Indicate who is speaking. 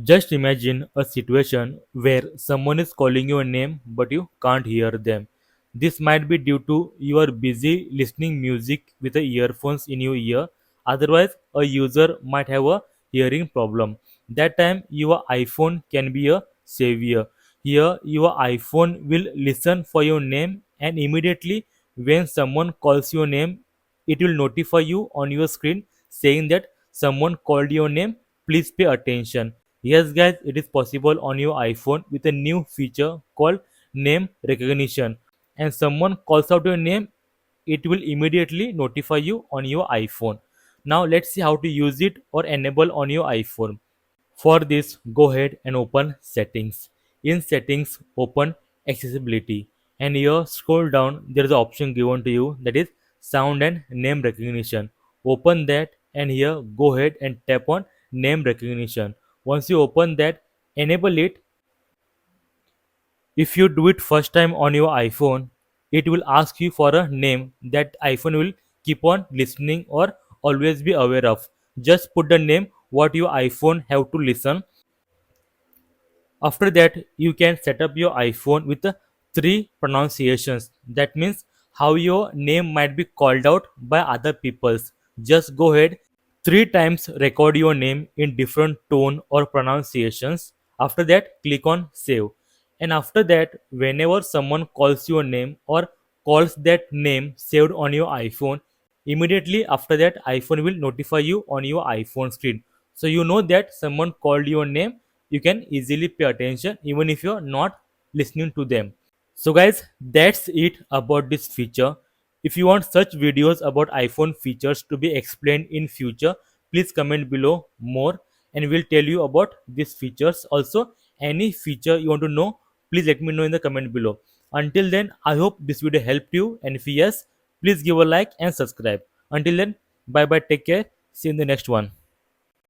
Speaker 1: Just imagine a situation where someone is calling your name but you can't hear them. This might be due to you are busy listening music with the earphones in your ear. Otherwise, a user might have a hearing problem. That time your iPhone can be a savior. Here your iPhone will listen for your name, and immediately when someone calls your name, it will notify you on your screen saying that someone called your name. Please pay attention. Yes, guys, it is possible on your iPhone with a new feature called name recognition. And someone calls out your name, it will immediately notify you on your iPhone. Now, let's see how to use it or enable on your iPhone. For this, go ahead and open Settings. In Settings, open Accessibility. And here, scroll down, there is an option given to you, that is Sound and Name Recognition. Open that, and here, go ahead and tap on Name Recognition. Once you open that, enable it. If you do it first time on your iPhone, it will ask you for a name that iPhone will keep on listening or always be aware of. Just put the name what your iPhone have to listen. After that, you can set up your iPhone with the three pronunciations. That means how your name might be called out by other peoples. Just go ahead, three times record your name in different tone or pronunciations. After that, click on save. And after that, whenever someone calls your name or calls that name saved on your iPhone, immediately after that, iPhone will notify you on your iPhone screen. So you know that someone called your name. You can easily pay attention even if you're not listening to them. So guys, that's it about this feature. If you want such videos about iPhone features to be explained in future, please comment below more and we'll tell you about these features. Also, any feature you want to know, please let me know in the comment below. Until then, I hope this video helped you, and if yes, please give a like and subscribe. Until then, bye bye, take care, see you in the next one.